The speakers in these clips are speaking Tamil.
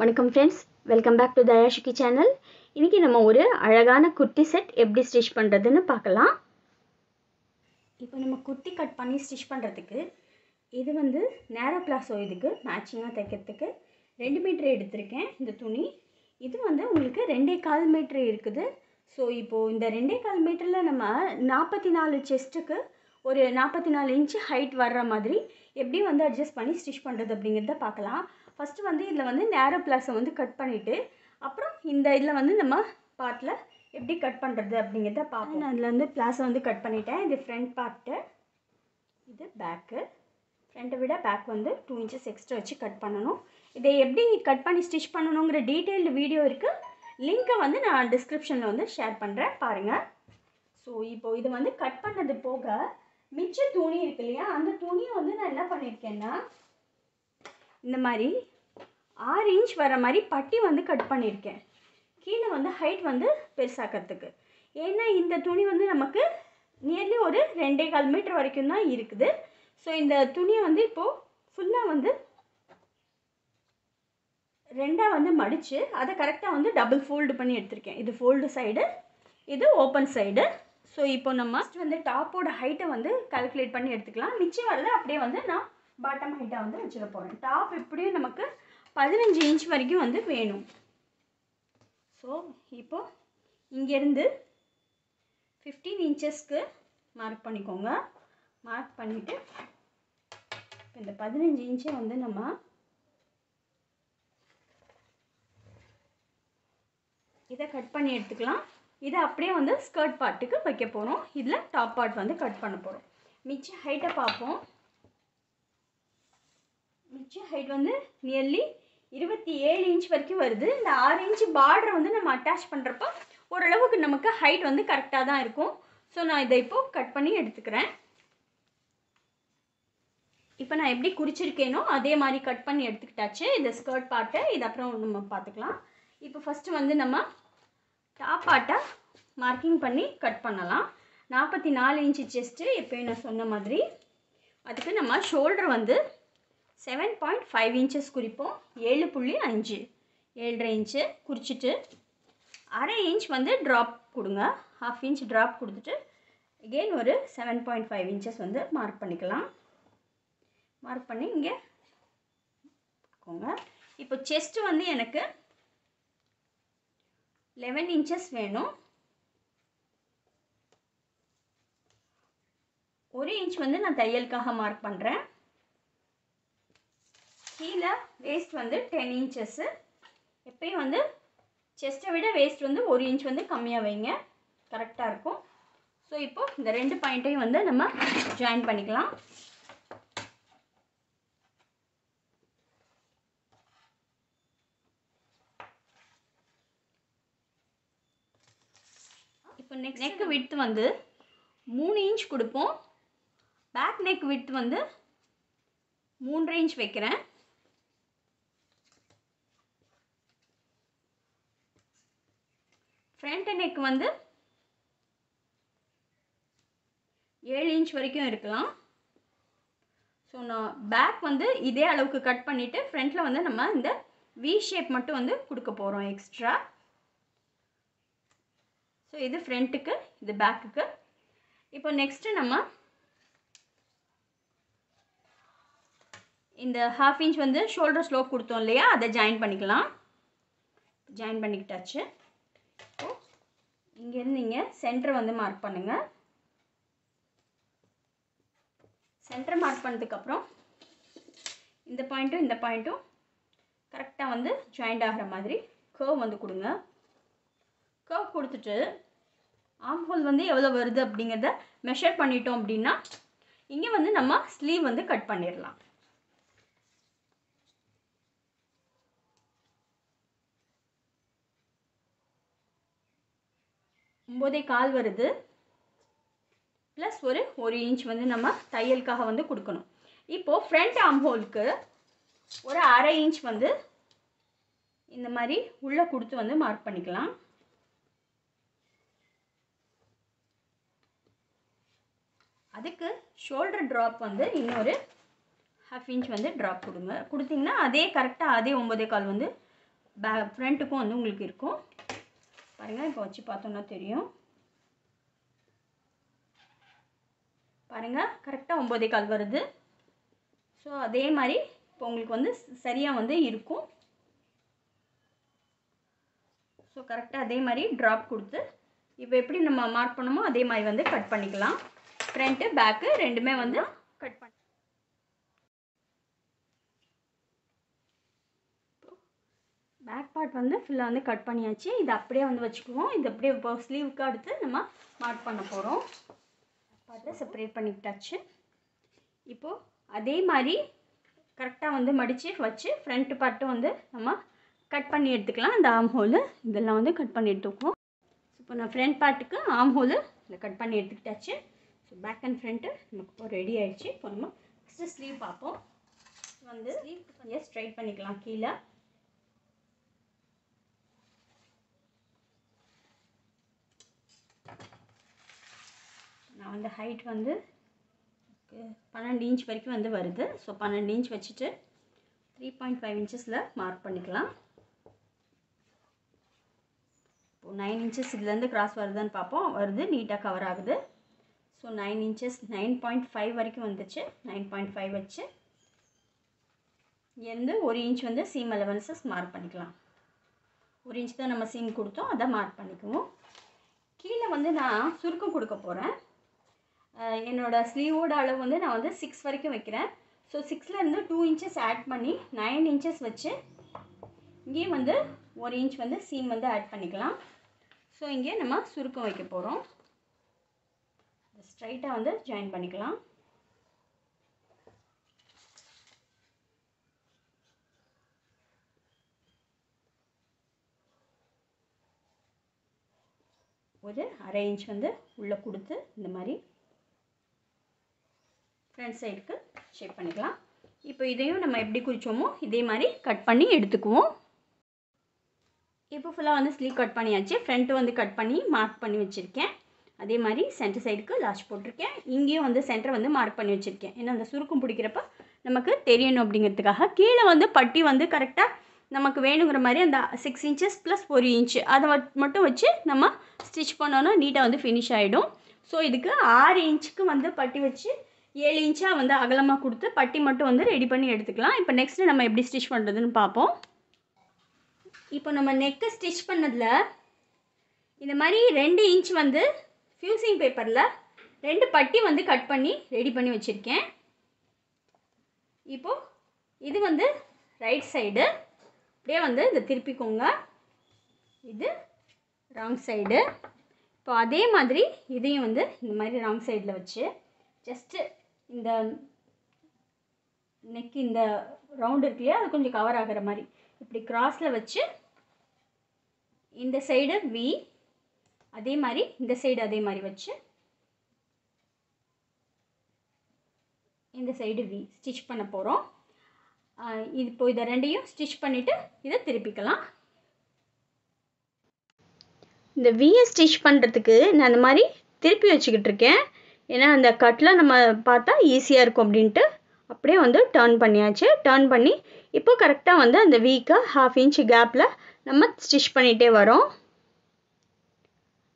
வணக்கம் ஃப்ரெண்ட்ஸ், வெல்கம் பேக் டு தயாஷிகி சேனல். இன்றைக்கி நம்ம ஒரு அழகான குர்த்தி செட் எப்படி ஸ்டிச் பண்ணுறதுன்னு பார்க்கலாம். இப்போ நம்ம குர்த்தி கட் பண்ணி ஸ்டிச் பண்ணுறதுக்கு இது நேரோ பிளாஸோ, இதுக்கு மேட்சிங்காக தைக்கிறதுக்கு 2 மீட்டர் எடுத்திருக்கேன். இந்த துணி இது உங்களுக்கு 2.25 மீட்ரு இருக்குது. ஸோ இப்போது இந்த 2.25 மீட்டரில் நம்ம 44 செஸ்ட்டுக்கு ஒரு 44 இன்ச்சு ஹைட் வர்ற மாதிரி எப்படி அட்ஜஸ்ட் பண்ணி ஸ்டிச் பண்ணுறது அப்படிங்கிறத பார்க்கலாம். ஃபஸ்ட்டு இதில் நேரோ பிளாஸை கட் பண்ணிவிட்டு அப்புறம் இந்த இதில் நம்ம பார்ட்டில் எப்படி கட் பண்ணுறது அப்படிங்கிறத பார்ப்போம். நான் அதில் பிளாஸை கட் பண்ணிட்டேன். இது ஃப்ரண்ட் பார்ட்டு, இது பேக்கு. ஃப்ரண்ட்டை விட பேக் 2 இன்ச்சஸ் எக்ஸ்ட்ரா வச்சு கட் பண்ணணும். இதை எப்படி கட் பண்ணி ஸ்டிச் பண்ணணுங்கிற டீட்டெயில்டு வீடியோ இருக்குது. லிங்க்கை நான் டிஸ்கிரிப்ஷனில் ஷேர் பண்ணுறேன், பாருங்கள். ஸோ இப்போது இது கட் பண்ணது போக மிச்ச துணி இருக்கு இல்லையா, அந்த துணியை நான் என்ன பண்ணியிருக்கேன்னா இந்த மாதிரி 6 இன்ச் வர மாதிரி பட்டி கட் பண்ணியிருக்கேன். கீழே ஹைட் பெருசாக்கிறதுக்கு. ஏன்னா இந்த துணி நமக்கு நியர்லி ஒரு 2.25 மீட்டர் வரைக்கும் தான் இருக்குது. ஸோ இந்த துணியை இப்போது ஃபுல்லாக ரெண்டாக மடித்து அதை கரெக்டாக டபுள் ஃபோல்டு பண்ணி எடுத்திருக்கேன். இது ஃபோல்டு சைடு, இது ஓப்பன் சைடு. ஸோ இப்போ நம்ம டாப்போட ஹைட்டை கால்குலேட் பண்ணி எடுத்துக்கலாம். மிச்சம் வரல அப்படியே நான் பாட்டம் ஹைட்டை வச்சுக்க போகிறேன். டாப் எப்படியும் நமக்கு 15 இன்ச் வரைக்கும் வேணும். ஸோ இப்போது இங்கேருந்து 15 இன்ச்சஸ்க்கு மார்க் பண்ணிக்கோங்க. மார்க் பண்ணிவிட்டு இந்த 15 இன்ச்சை நம்ம இதை கட் பண்ணி எடுத்துக்கலாம். இதை அப்படியே ஸ்கர்ட் பார்ட்டுக்கு வைக்க போகிறோம். இதில் டாப் பார்ட் கட் பண்ண போகிறோம். மிச்ச ஹைட்டை பார்ப்போம். மிச்ச ஹைட் நியர்லி 27 இன்ச் வரைக்கும் வருது. இந்த 6 இன்ச் பார்டரை நம்ம அட்டாச் பண்ணுறப்போ ஓரளவுக்கு நமக்கு ஹைட் கரெக்டாக தான் இருக்கும். ஸோ நான் இதை இப்போது கட் பண்ணி எடுத்துக்கிறேன். இப்போ நான் எப்படி குறிச்சிருக்கேனோ அதே மாதிரி கட் பண்ணி எடுத்துக்கிட்டாச்சு. இந்த ஸ்கர்ட் பார்ட்டை இது அப்புறம் நம்ம பார்த்துக்கலாம். இப்போ ஃபஸ்ட்டு நம்ம டாப் பார்ட்டை மார்க்கிங் பண்ணி கட் பண்ணலாம். 44 இன்ச்சு செஸ்ட்டு எப்போயும் நான் சொன்ன மாதிரி. அதுக்கு நம்ம ஷோல்டர் 7.5 இன்ச்சஸ் குறிப்போம். 7.5 7.5 இன்ச்சு குறிச்சிட்டு அரை இன்ச் ட்ராப் கொடுங்க. ½ இன்ச் ட்ராப் கொடுத்துட்டு அகெயின் ஒரு 7.5 இன்ச்சஸ் மார்க் பண்ணிக்கலாம். மார்க் பண்ணி இங்கே போங்க. இப்போ செஸ்ட்டு எனக்கு 11 இன்ச்சஸ் வேணும். 1 இன்ச் நான் தையலுக்காக மார்க் பண்ணுறேன். கீழே வேஸ்ட் 10 இன்ச்சஸ்ஸு. எப்பயும் செஸ்ட்டை விட வேஸ்ட் 1 இன்ச் கம்மியாக வைங்க, கரெக்டாக இருக்கும். ஸோ இப்போது இந்த 2 பாயிண்ட்டையும் நம்ம ஜாயின் பண்ணிக்கலாம். இப்போ நெக் விட்த் 3 இன்ச் கொடுப்போம். பேக் நெக் விட்த் 3.5 இன்ச் வைக்கிறேன். ஃப்ரண்ட் நெக் 7 இன்ச் வரைக்கும் இருக்கலாம். ஸோ நான் பேக் இதே அளவுக்கு கட் பண்ணிவிட்டு ஃப்ரண்ட்டில் நம்ம இந்த வி ஷேப் மட்டும் கொடுக்க போகிறோம் எக்ஸ்ட்ரா. ஸோ இது ஃப்ரண்ட்டுக்கு, இது பேக்குக்கு. இப்போ நெக்ஸ்ட்டு நம்ம இந்த ½ இன்ச் ஷோல்டர் ஸ்லோப் கொடுத்தோம் இல்லையா, அதை ஜாயின் பண்ணிக்கலாம். ஜாயின் பண்ணிக்கிட்டாச்சு. இப்போ இங்கேருந்து நீங்கள் சென்டர் மார்க் பண்ணுங்கள். சென்டர் மார்க் பண்ணதுக்கப்புறம் இந்த பாயிண்ட்டும் இந்த பாயிண்ட்டும் கரெக்டாக ஜாயிண்ட் ஆகிற மாதிரி கர்வ் கொடுங்க. கர்வ் கொடுத்துட்டு ஆர்ம் ஹோல் எவ்வளோ வருது அப்படிங்கிறத மெஷர் பண்ணிட்டோம் அப்படின்னா இங்கே நம்ம ஸ்லீவ் கட் பண்ணிடலாம். ஒம்போதே கால் வருது. ப்ளஸ் ஒரு 1 இன்ச் நம்ம தையலுக்காக கொடுக்கணும். இப்போது ஃப்ரண்ட் ஆர்ம் ஹோலுக்கு ஒரு அரை இன்ச் இந்த மாதிரி உள்ளே கொடுத்து மார்க் பண்ணிக்கலாம். அதுக்கு ஷோல்டர் ட்ராப் இன்னொரு ½ இன்ச் ட்ராப் கொடுங்க. கொடுத்தீங்கன்னா அதே கரெக்டாக அதே 9.25 ஃப்ரண்ட்டுக்கும் வந்து உங்களுக்கு இருக்கும். பாருங்கள், இப்போ வச்சு பார்த்தோம்னா தெரியும். பாருங்கள், கரெக்டாக 9.25 வருது. ஸோ அதே மாதிரி இப்போ உங்களுக்கு வந்து சரியாக வந்து இருக்கும். ஸோ கரெக்டாக அதே மாதிரி ட்ராப் கொடுத்து இப்போ எப்படி நம்ம மார்க் பண்ணோமோ அதே மாதிரி வந்து கட் பண்ணிக்கலாம். ஃப்ரண்ட்டு பேக்கு ரெண்டுமே வந்து கட் பண்ணி பேக் பார்ட் வந்து ஃபுல்லாக வந்து கட் பண்ணியாச்சு. இது அப்படியே வந்து வச்சுக்குவோம். இது அப்படியே இப்போ ஸ்லீவுக்கு அடுத்து நம்ம மார்க் பண்ண போகிறோம். பார்த்து செப்பரேட் பண்ணிக்கிட்டாச்சு. இப்போது அதே மாதிரி கரெக்டாக வந்து மடித்து வச்சு ஃப்ரண்ட் பார்ட்டும் வந்து நம்ம கட் பண்ணி எடுத்துக்கலாம். இந்த ஆம் ஹோலு இதெல்லாம் வந்து கட் பண்ணி எடுத்துக்குவோம். இப்போ நான் ஃப்ரண்ட் பார்ட்டுக்கு ஆம் ஹோலு இதில் கட் பண்ணி எடுத்துக்கிட்டாச்சு. ஸோ பேக் அண்ட் ஃப்ரண்ட்டு நமக்கு இப்போ ரெடி ஆகிடுச்சு. இப்போ நம்ம ஃபஸ்ட்டு ஸ்லீவ் பார்ப்போம். வந்து ஸ்லீவ் கொஞ்சம் ஸ்ட்ரைட் பண்ணிக்கலாம். கீழே நான் வந்து ஹைட் வந்து 12 இன்ச் வரைக்கும் வந்து வருது. ஸோ 12 இன்ச் வச்சுட்டு 3.5 இன்ச்சஸில் மார்க் பண்ணிக்கலாம். இப்போது 9 இன்ச்சஸ் இதுலேருந்து கிராஸ் வருதுன்னு பார்ப்போம். வருது, நீட்டாக கவர் ஆகுது. ஸோ 9 இன்ச்சஸ் 9.5 வரைக்கும் வந்துச்சு. 9.5 வச்சு இங்கேருந்து 1 இன்ச் வந்து சீம் அலவன்சஸ் மார்க் பண்ணிக்கலாம். 1 இன்ச் தான் நம்ம சீம் கொடுத்தோம், அதை மார்க் பண்ணிக்குவோம். கீழே வந்து நான் சுருக்கம் கொடுக்க போகிறேன். என்னோடய ஸ்லீவோட அளவு வந்து நான் வந்து 6 வரைக்கும் வைக்கிறேன். ஸோ 6லேருந்து 2 இன்ச்சஸ் ஆட் பண்ணி 9 இன்ச்சஸ் வச்சு இங்கேயும் வந்து 1 இன்ச் வந்து சீம் வந்து ஆட் பண்ணிக்கலாம். ஸோ இங்கே நம்ம சுருக்கம் வைக்க போகிறோம். ஸ்ட்ரைட்டாக வந்து ஜாயின் பண்ணிக்கலாம். ஒரு 1/2 இன்ச் வந்து உள்ளே கொடுத்து இந்த மாதிரி ஃப்ரண்ட் சைடுக்கு ஷேப் பண்ணிக்கலாம். இப்போ இதையும் நம்ம எப்படி குறிச்சோமோ இதே மாதிரி கட் பண்ணி எடுத்துக்குவோம். இப்போ ஃபுல்லாக வந்து ஸ்லீவ் கட் பண்ணியாச்சு. ஃப்ரண்ட்டு வந்து கட் பண்ணி மார்க் பண்ணி வச்சுருக்கேன். அதே மாதிரி சென்டர் சைடுக்கு லாஸ்ட் போட்டிருக்கேன். இங்கேயும் வந்து சென்டர் வந்து மார்க் பண்ணி வச்சுருக்கேன். ஏன்னா அந்த சுருக்கம் பிடிக்கிறப்ப நமக்கு தெரியணும் அப்படிங்கிறதுக்காக. கீழே வந்து பட்டி வந்து கரெக்டாக நமக்கு வேணுங்கிற மாதிரி அந்த 6 இன்ச்சஸ் ப்ளஸ் 1 இன்ச்சு அதை மட்டும் வச்சு நம்ம ஸ்டிச் பண்ணோன்னா நீட்டாக வந்து ஃபினிஷ் ஆகிடும். ஸோ இதுக்கு 6 இன்ச்சுக்கு வந்து பட்டி வச்சு 7 இன்ச்சாக வந்து அகலமாக கொடுத்து பட்டி மட்டும் வந்து ரெடி பண்ணி எடுத்துக்கலாம். இப்போ நெக்ஸ்ட்டு நம்ம எப்படி ஸ்டிச் பண்ணுறதுன்னு பார்ப்போம். இப்போ நம்ம நெக்கை ஸ்டிச் பண்ணதில் இந்த மாதிரி 2 இன்ச் வந்து ஃபியூசிங் பேப்பரில் 2 பட்டி வந்து கட் பண்ணி ரெடி பண்ணி வச்சுருக்கேன். இப்போது இது வந்து ரைட் சைடு, அப்படியே வந்து இதை திருப்பிக்கோங்க. இது ராங் சைடு. இப்போ அதே மாதிரி இதையும் வந்து இந்த மாதிரி ராங் சைடில் வச்சு ஜஸ்ட்டு இந்த நெக் இந்த ரவுண்டு இருக்கு இல்லையா, அது கொஞ்சம் கவர் ஆகிற மாதிரி இப்படி கிராஸில் வச்சு இந்த சைடு வி, அதே மாதிரி இந்த சைடு அதே மாதிரி வச்சு இந்த சைடு வி ஸ்டிச் பண்ண போகிறோம். இது இப்போ இதை ரெண்டையும் ஸ்டிச் பண்ணிவிட்டு இதை திருப்பிக்கலாம். இந்த வியை ஸ்டிச் பண்ணுறதுக்கு நான் அந்த மாதிரி திருப்பி வச்சுக்கிட்டு இருக்கேன். ஏன்னா அந்த கட்டில் நம்ம பார்த்தா ஈஸியாக இருக்கும் அப்படின்ட்டு அப்படியே வந்து டர்ன் பண்ணியாச்சு. டர்ன் பண்ணி இப்போ கரெக்டாக வந்து அந்த வீக்கை 1/2 இன்ச் கேப்பில் நம்ம ஸ்டிச் பண்ணிகிட்டே வரோம்.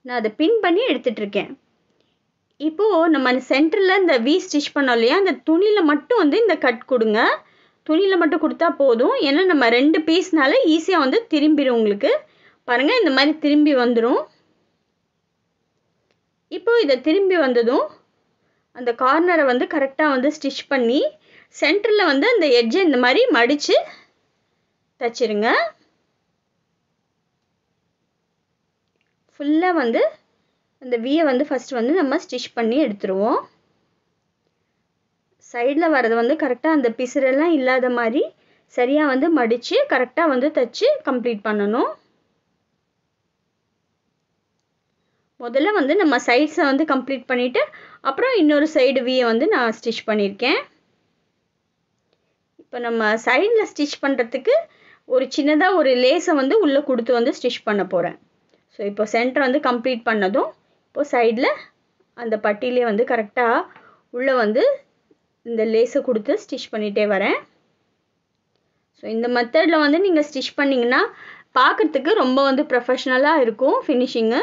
நான் அதை பின் பண்ணி எடுத்துகிட்ருக்கேன். இப்போது நம்ம அந்த சென்டரில் இந்த வி ஸ்டிச் பண்ணோம் இல்லையா, அந்த துணியில் மட்டும் வந்து இந்த கட் கொடுங்க. துணியில் மட்டும் கொடுத்தா போதும். ஏன்னா நம்ம 2 பீஸ்னால ஈஸியாக வந்து திரும்பிடும் உங்களுக்கு. பாருங்கள், இந்த மாதிரி திரும்பி வந்துடும். இப்போது இதை திரும்பி வந்ததும் அந்த கார்னரை வந்து கரெக்டாக வந்து ஸ்டிச் பண்ணி சென்டரில் வந்து அந்த எட்ஜை இந்த மாதிரி மடித்து தச்சிருங்க. ஃபுல்லாக வந்து அந்த வியை வந்து ஃபஸ்ட்டு வந்து நம்ம ஸ்டிச் பண்ணி எடுத்துருவோம். சைடில் வர்றது வந்து கரெக்டாக அந்த பிசுரெல்லாம் இல்லாத மாதிரி சரியாக வந்து மடித்து கரெக்டாக வந்து தச்சு கம்ப்ளீட் பண்ணணும். முதல்ல வந்து நம்ம சைட்ஸை வந்து கம்ப்ளீட் பண்ணிவிட்டு அப்புறம் இன்னொரு சைடு வியை வந்து நான் ஸ்டிச் பண்ணியிருக்கேன். இப்போ நம்ம சைடில் ஸ்டிச் பண்ணுறதுக்கு ஒரு சின்னதாக ஒரு லேஸை வந்து உள்ளே கொடுத்து வந்து ஸ்டிச் பண்ண போகிறேன். ஸோ இப்போ சென்டர் வந்து கம்ப்ளீட் பண்ணதும் இப்போது சைடில் அந்த பட்டியிலே வந்து கரெக்டாக உள்ளே வந்து இந்த லேஸை கொடுத்து ஸ்டிச் பண்ணிகிட்டே வரேன். ஸோ இந்த மெத்தடில் வந்து நீங்கள் ஸ்டிச் பண்ணிங்கன்னா பார்க்குறதுக்கு ரொம்ப வந்து ப்ரொஃபஷ்னலாக இருக்கும் ஃபினிஷிங்கு.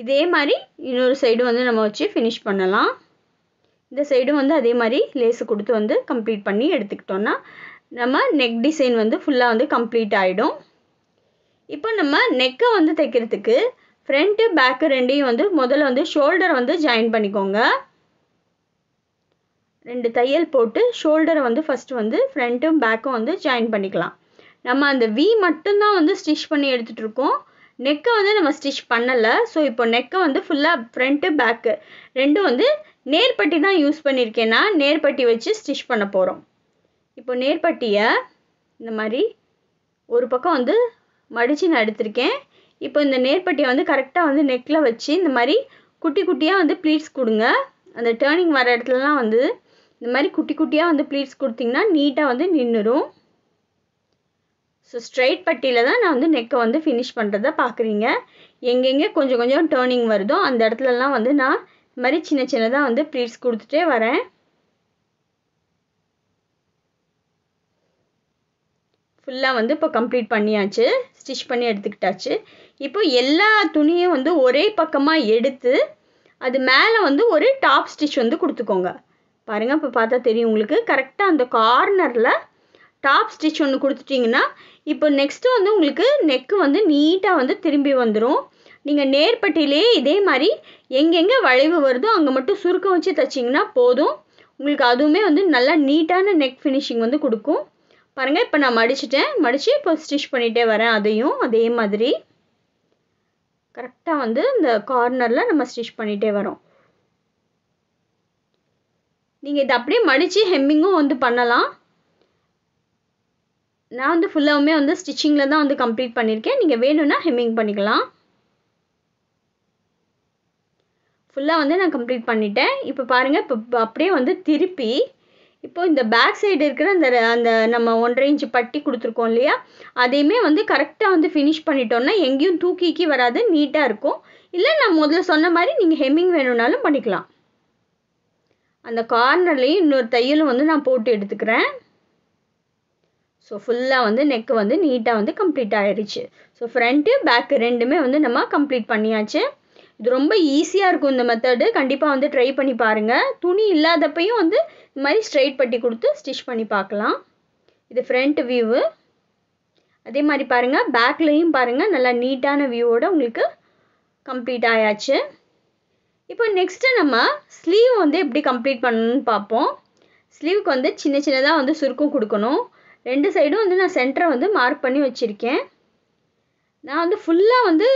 இதே மாதிரி இன்னொரு சைடு வந்து நம்ம வச்சு ஃபினிஷ் பண்ணலாம். இந்த சைடும் வந்து அதே மாதிரி லேஸு கொடுத்து வந்து கம்ப்ளீட் பண்ணி எடுத்துக்கிட்டோன்னா நம்ம நெக் டிசைன் வந்து ஃபுல்லாக வந்து கம்ப்ளீட் ஆகிடும். இப்போ நம்ம நெக்கை வந்து தைக்கிறதுக்கு ஃப்ரண்ட்டு பேக்கு ரெண்டையும் வந்து முதல்ல வந்து ஷோல்டரை வந்து ஜாயின் பண்ணிக்கோங்க. 2 தையல் போட்டு ஷோல்டரை வந்து ஃபஸ்ட்டு வந்து ஃப்ரண்ட்டும் பேக்கும் வந்து ஜாயின் பண்ணிக்கலாம். நம்ம அந்த வி மட்டும்தான் வந்து ஸ்டிச் பண்ணி எடுத்துகிட்ருக்கோம். நெக்கை வந்து நம்ம ஸ்டிச் பண்ணலை. ஸோ இப்போ நெக்கை வந்து ஃபுல்லாக ஃப்ரண்ட்டு பேக்கு ரெண்டும் வந்து நேர்பட்டி தான் யூஸ் பண்ணியிருக்கேன்னா நேர்பட்டி வச்சு ஸ்டிச் பண்ண போகிறோம். இப்போ நேர்பட்டியை இந்த மாதிரி ஒரு பக்கம் வந்து மடித்து நான் எடுத்திருக்கேன். இப்போ இந்த நேர்பட்டியை வந்து கரெக்டாக வந்து நெக்கில் வச்சு இந்த மாதிரி குட்டி குட்டியாக வந்து ப்ளீட்ஸ் கொடுங்க. அந்த டேர்னிங் வர இடத்துலலாம் வந்து இந்த மாதிரி குட்டி குட்டியாக வந்து ப்ளீட்ஸ் கொடுத்திங்கன்னா நீட்டாக வந்து நின்றுடும். ஸோ ஸ்ட்ரைட் பட்டியில் தான் நான் வந்து நெக்கை வந்து ஃபினிஷ் பண்ணுறத பார்க்குறீங்க. எங்கெங்கே கொஞ்சம் கொஞ்சம் டேர்னிங் வருதோ அந்த இடத்துலலாம் வந்து நான் இந்த மாதிரி சின்ன சின்னதாக வந்து ப்ளீட்ஸ் கொடுத்துட்டே வரேன். ஃபுல்லாக வந்து இப்போ கம்ப்ளீட் பண்ணியாச்சு, ஸ்டிச் பண்ணி எடுத்துக்கிட்டாச்சு. இப்போ எல்லா துணியும் வந்து ஒரே பக்கமாக எடுத்து அது மேலே வந்து ஒரு டாப் ஸ்டிச் வந்து கொடுத்துக்கோங்க. பாருங்கள், இப்போ பார்த்தா தெரியும் உங்களுக்கு. கரெக்டாக அந்த கார்னரில் டாப் ஸ்டிச் ஒன்று கொடுத்துட்டிங்கன்னா இப்போ நெக்ஸ்ட்டு வந்து உங்களுக்கு நெக்கு வந்து நீட்டாக வந்து திரும்பி வந்துடும். நீங்கள் நேர்பட்டியிலே இதே மாதிரி எங்கெங்கே வளைவு வருதோ அங்கே மட்டும் சுருக்கம் வச்சு தைச்சிங்கன்னா போதும். உங்களுக்கு அதுவுமே வந்து நல்லா நீட்டான நெக் ஃபினிஷிங் வந்து கொடுக்கும். பாருங்கள், இப்போ நான் மடித்து இப்போ ஸ்டிச் பண்ணிகிட்டே வரேன். அதையும் அதே மாதிரி கரெக்டாக வந்து இந்த கார்னரில் நம்ம ஸ்டிச் பண்ணிகிட்டே வரோம். நீங்கள் இதை அப்படியே மடித்து ஹெம்மிங்கும் வந்து பண்ணலாம். நான் வந்து ஃபுல்லாகவுமே வந்து ஸ்டிச்சிங்கில் தான் வந்து கம்ப்ளீட் பண்ணியிருக்கேன். நீங்கள் வேணும்னா ஹெம்மிங் பண்ணிக்கலாம். ஃபுல்லாக வந்து நான் கம்ப்ளீட் பண்ணிட்டேன். இப்போ பாருங்கள், இப்போ அப்படியே வந்து திருப்பி இப்போ இந்த பேக் சைடு இருக்கிற அந்த நம்ம 1.5 இன்ச்சு பட்டி கொடுத்துருக்கோம் இல்லையா, அதையுமே வந்து கரெக்டாக வந்து ஃபினிஷ் பண்ணிட்டோன்னா எங்கேயும் தூக்கி வராது, நீட்டாக இருக்கும். இல்லை நான் முதல்ல சொன்ன மாதிரி நீங்கள் ஹெம்மிங் வேணும்னாலும் பண்ணிக்கலாம். அந்த கார்னர்லேயும் இன்னொரு தையலும் வந்து நான் போட்டு எடுத்துக்கிறேன். ஸோ ஃபுல்லாக வந்து நெக்கு வந்து நீட்டாக வந்து கம்ப்ளீட் ஆகிடுச்சு. ஸோ ஃப்ரண்ட்டு பேக்கு ரெண்டுமே வந்து நம்ம கம்ப்ளீட் பண்ணியாச்சு. இது ரொம்ப ஈஸியாக இருக்கும் இந்த மெத்தடு. கண்டிப்பாக வந்து ட்ரை பண்ணி பாருங்கள். துணி இல்லாதப்பையும் வந்து இந்த மாதிரி ஸ்ட்ரைட் பட்டி கொடுத்து ஸ்டிச் பண்ணி பார்க்கலாம். இது ஃப்ரண்ட் வியூவு. அதே மாதிரி பாருங்கள், பேக்லேயும் பாருங்கள், நல்லா நீட்டான வியூவோடு உங்களுக்கு கம்ப்ளீட் ஆயாச்சு. இப்போ நெக்ஸ்ட்டு நம்ம ஸ்லீவ் வந்து எப்படி கம்ப்ளீட் பண்ணணும்னு பார்ப்போம். ஸ்லீவுக்கு வந்து சின்ன சின்னதாக வந்து சுருக்கம் கொடுக்கணும். 2 சைடும் வந்து நான் சென்டரை வந்து மார்க் பண்ணி வச்சுருக்கேன். நான் வந்து ஃபுல்லாக வந்து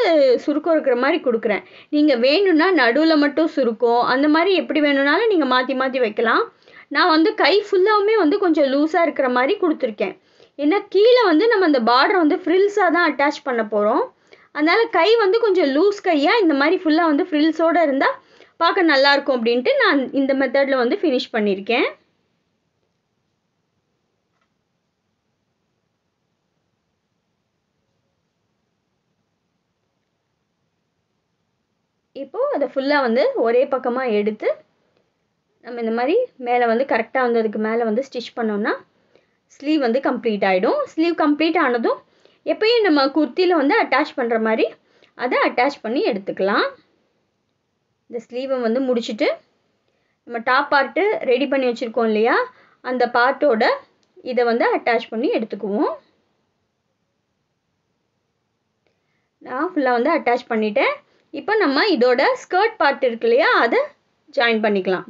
சுருக்கம் இருக்கிற மாதிரி கொடுக்குறேன். நீங்கள் வேணும்னா நடுவில் மட்டும் சுருக்கம் அந்த மாதிரி எப்படி வேணும்னாலும் நீங்கள் மாற்றி வைக்கலாம். நான் வந்து கை ஃபுல்லாகவுமே வந்து கொஞ்சம் லூஸாக இருக்கிற மாதிரி கொடுத்துருக்கேன். ஏன்னா கீழே வந்து நம்ம அந்த பார்டரை வந்து ஃப்ரில்ஸாக தான் அட்டாச் பண்ண போகிறோம். அதனால் கை வந்து கொஞ்சம் லூஸ் கையாக இந்த மாதிரி ஃபுல்லாக வந்து ஃப்ரில்ஸோடு இருந்தால் பார்க்க நல்லாயிருக்கும் அப்படின்ட்டு நான் இந்த மெத்தடில் வந்து ஃபினிஷ் பண்ணியிருக்கேன். இப்போது அதை ஃபுல்லாக வந்து ஒரே பக்கமாக எடுத்து நம்ம இந்த மாதிரி மேலே வந்து கரெக்டாக வந்து அதுக்கு மேலே வந்து ஸ்டிச் பண்ணோம்னா ஸ்லீவ் வந்து கம்ப்ளீட் ஆகிடும். ஸ்லீவ் கம்ப்ளீட் ஆனதும் எப்பயும் நம்ம குர்த்தியில் வந்து அட்டாச் பண்ணுற மாதிரி அதை அட்டாச் பண்ணி எடுத்துக்கலாம். இந்த ஸ்லீவை வந்து முடிச்சுட்டு நம்ம டாப் பார்ட்டு ரெடி பண்ணி வச்சுருக்கோம் இல்லையா, அந்த பார்ட்டோட இதை வந்து அட்டாச் பண்ணி எடுத்துக்குவோம். நான் ஃபுல்லாக வந்து அட்டாச் பண்ணிட்டேன். இப்போ நம்ம இதோட ஸ்கர்ட் பார்ட் இருக்கு இல்லையா, அதை ஜாயின் பண்ணிக்கலாம்.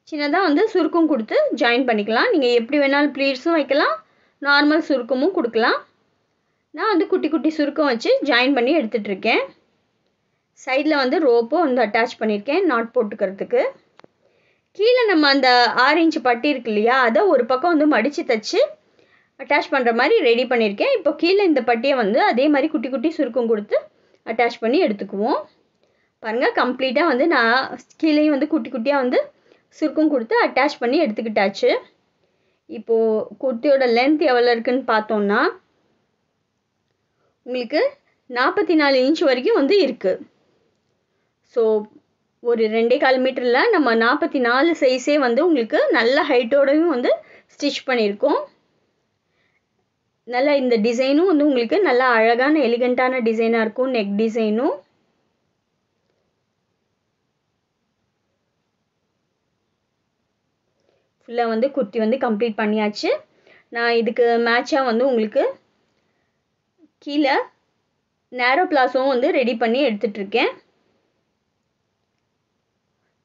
சின்னதாக வந்து சுருக்கம் கொடுத்து ஜாயின் பண்ணிக்கலாம். நீங்கள் எப்படி வேணாலும் ப்ளீட்ஸும் வைக்கலாம், நார்மல் சுருக்கமும் கொடுக்கலாம். நான் வந்து குட்டி குட்டி சுருக்கம் வச்சு ஜாயின் பண்ணி எடுத்துகிட்ருக்கேன். சைடில் வந்து ரோப்பும் வந்து அட்டாச் பண்ணியிருக்கேன் நாட் போட்டுக்கிறதுக்கு. கீழே நம்ம அந்த 6 இன்ச்சு பட்டி இருக்கு இல்லையா, அதை ஒரு பக்கம் வந்து மடித்து தைச்சி அட்டாச் பண்ணுற மாதிரி ரெடி பண்ணியிருக்கேன். இப்போ கீழே இந்த பட்டியை வந்து அதே மாதிரி குட்டி குட்டி சுருக்கம் கொடுத்து அட்டாச் பண்ணி எடுத்துக்குவோம். பாருங்கள், கம்ப்ளீட்டாக வந்து நான் கீழேயும் வந்து குட்டி குட்டியாக வந்து சுருக்கம் கொடுத்து அட்டாச் பண்ணி எடுத்துக்கிட்டாச்சு. இப்போது குர்த்தியோட லென்த் எவ்வளோ இருக்குதுன்னு பார்த்தோம்னா உங்களுக்கு 44 இன்ச் வரைக்கும் வந்து இருக்குது. ஸோ ஒரு 2.25 மீட்டரில் நம்ம 44 சைஸே வந்து உங்களுக்கு நல்ல ஹைட்டோடையும் வந்து ஸ்டிச் பண்ணியிருக்கோம். நல்லா இந்த டிசைனும் வந்து உங்களுக்கு நல்லா அழகான எலிகண்டான டிசைனாக இருக்கும். நெக் டிசைனும் ஃபுல்லாக வந்து குர்த்தி வந்து கம்ப்ளீட் பண்ணியாச்சு. நான் இதுக்கு மேட்சாக வந்து உங்களுக்கு கீழே நேரோ பிளாஸோவும் வந்து ரெடி பண்ணி எடுத்துகிட்ருக்கேன்.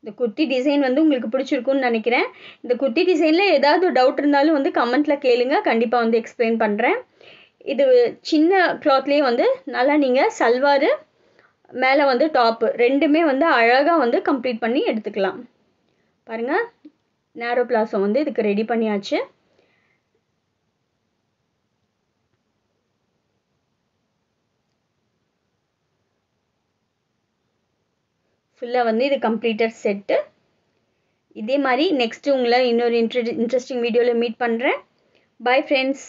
இந்த குர்த்தி டிசைன் வந்து உங்களுக்கு பிடிச்சிருக்குன்னு நினைக்கிறேன். இந்த குர்த்தி டிசைனில் ஏதாவது டவுட் இருந்தாலும் வந்து கமெண்ட்டில் கேளுங்க, கண்டிப்பாக வந்து எக்ஸ்பிளைன் பண்ணுறேன். இது சின்ன கிளாத்லேயே வந்து நல்லா நீங்கள் சல்வாரு மேலே வந்து டாப்பு ரெண்டுமே வந்து அழகாக வந்து கம்ப்ளீட் பண்ணி எடுத்துக்கலாம். பாருங்கள், நேரோ பிளாஸோ வந்து இதுக்கு ரெடி பண்ணியாச்சு. ஃபுல்லாக வந்து இது கம்ப்ளீட்டட் செட்டு. இதே மாதிரி நெக்ஸ்ட்டு உங்களை இன்னொரு இன்ட்ரெஸ்டிங் வீடியோவில் மீட் பண்ணுறேன். Bye friends.